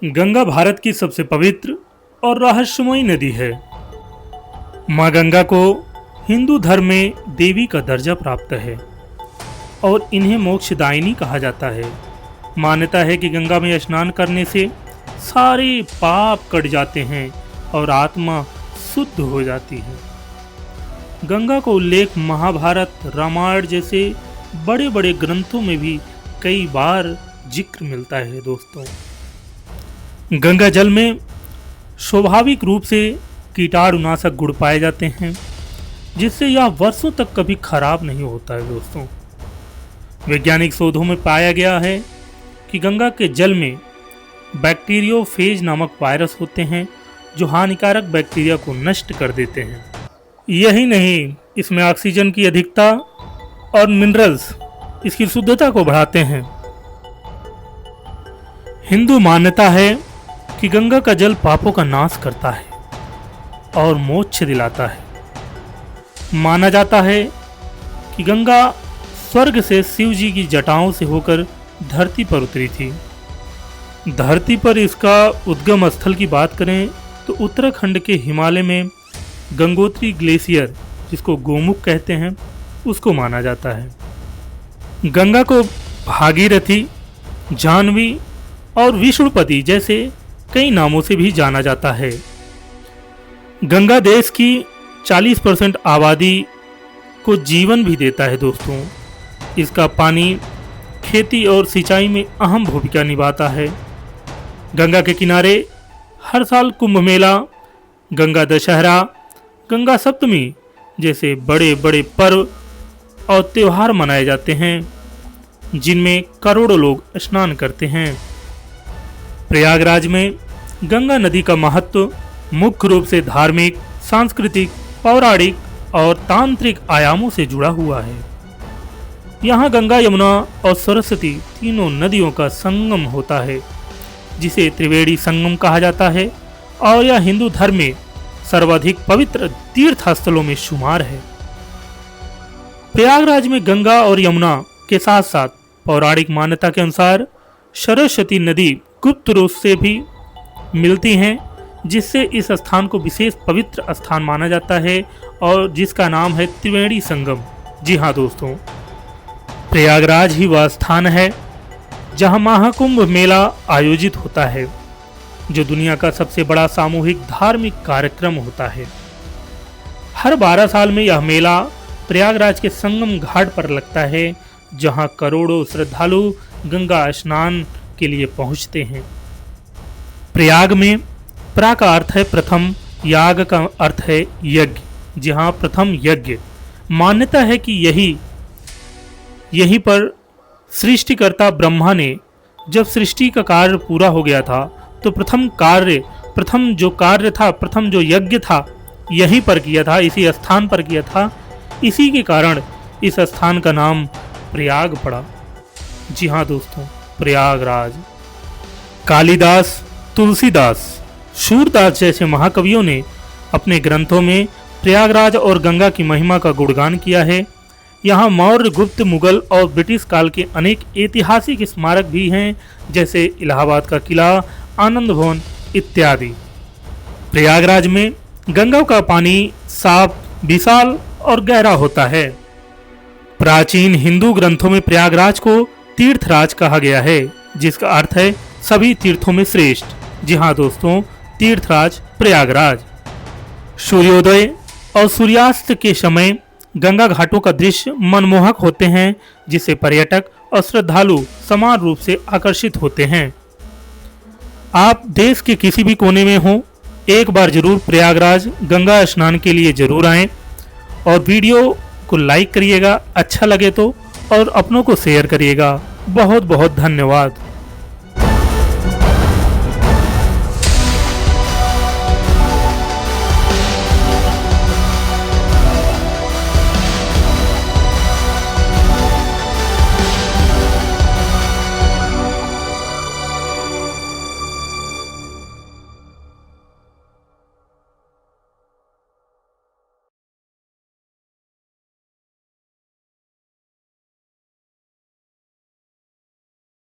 गंगा भारत की सबसे पवित्र और रहस्यमयी नदी है। माँ गंगा को हिंदू धर्म में देवी का दर्जा प्राप्त है और इन्हें मोक्षदायिनी कहा जाता है। मान्यता है कि गंगा में स्नान करने से सारे पाप कट जाते हैं और आत्मा शुद्ध हो जाती है। गंगा का उल्लेख महाभारत, रामायण जैसे बड़े बड़े ग्रंथों में भी कई बार जिक्र मिलता है। दोस्तों, गंगा जल में स्वाभाविक रूप से कीटाणुनाशक गुण पाए जाते हैं, जिससे यह वर्षों तक कभी खराब नहीं होता है। दोस्तों, वैज्ञानिक शोधों में पाया गया है कि गंगा के जल में बैक्टीरियोफेज नामक वायरस होते हैं जो हानिकारक बैक्टीरिया को नष्ट कर देते हैं। यही नहीं, इसमें ऑक्सीजन की अधिकता और मिनरल्स इसकी शुद्धता को बढ़ाते हैं। हिंदू मान्यता है कि गंगा का जल पापों का नाश करता है और मोक्ष दिलाता है। माना जाता है कि गंगा स्वर्ग से शिव जी की जटाओं से होकर धरती पर उतरी थी। धरती पर इसका उद्गम स्थल की बात करें तो उत्तराखंड के हिमालय में गंगोत्री ग्लेशियर, जिसको गोमुख कहते हैं, उसको माना जाता है। गंगा को भागीरथी, जाह्नवी और विष्णुपति जैसे कई नामों से भी जाना जाता है। गंगा देश की 40% आबादी को जीवन भी देता है। दोस्तों, इसका पानी खेती और सिंचाई में अहम भूमिका निभाता है। गंगा के किनारे हर साल कुंभ मेला, गंगा दशहरा, गंगा सप्तमी जैसे बड़े बड़े पर्व और त्योहार मनाए जाते हैं, जिनमें करोड़ों लोग स्नान करते हैं। प्रयागराज में गंगा नदी का महत्व मुख्य रूप से धार्मिक, सांस्कृतिक, पौराणिक और तांत्रिक आयामों से जुड़ा हुआ है। यहाँ गंगा, यमुना और सरस्वती तीनों नदियों का संगम होता है, जिसे त्रिवेणी संगम कहा जाता है, और यह हिंदू धर्म में सर्वाधिक पवित्र तीर्थ स्थलों में शुमार है। प्रयागराज में गंगा और यमुना के साथ साथ पौराणिक मान्यता के अनुसार सरस्वती नदी गुप्त रूप से भी मिलती हैं, जिससे इस स्थान को विशेष पवित्र स्थान माना जाता है और जिसका नाम है त्रिवेणी संगम। जी हाँ दोस्तों, प्रयागराज ही वह स्थान है जहां महाकुंभ मेला आयोजित होता है, जो दुनिया का सबसे बड़ा सामूहिक धार्मिक कार्यक्रम होता है। हर 12 साल में यह मेला प्रयागराज के संगम घाट पर लगता है, जहां करोड़ों श्रद्धालु गंगा स्नान के लिए पहुंचते हैं। प्रयाग में प्रा का अर्थ है प्रथम, याग का अर्थ है यज्ञ। जहां प्रथम यज्ञ, मान्यता है कि यहीं पर सृष्टिकर्ता ब्रह्मा ने जब सृष्टि का कार्य पूरा हो गया था, तो प्रथम जो यज्ञ था यहीं पर किया था, इसी स्थान पर किया था। इसी के कारण इस स्थान का नाम प्रयाग पड़ा। जी हाँ दोस्तों, प्रयागराज। कालिदास, तुलसीदास, सूरदास जैसे महाकवियों ने अपने ग्रंथों में प्रयागराज और गंगा की महिमा का गुणगान किया है। यहाँ मौर्य, गुप्त, मुगल और ब्रिटिश काल के अनेक ऐतिहासिक स्मारक भी हैं, जैसे इलाहाबाद का किला, आनंद भवन इत्यादि। प्रयागराज में गंगा का पानी साफ, विशाल और गहरा होता है। प्राचीन हिंदू ग्रंथों में प्रयागराज को तीर्थराज कहा गया है, जिसका अर्थ है सभी तीर्थों में श्रेष्ठ। जी हाँ दोस्तों, तीर्थराज प्रयागराज। सूर्योदय और सूर्यास्त के समय गंगा घाटों का दृश्य मनमोहक होते हैं, जिससे पर्यटक और श्रद्धालु समान रूप से आकर्षित होते हैं। आप देश के किसी भी कोने में हो, एक बार जरूर प्रयागराज गंगा स्नान के लिए जरूर आएं और वीडियो को लाइक करिएगा अच्छा लगे तो, और अपनों को शेयर करिएगा। बहुत बहुत धन्यवाद।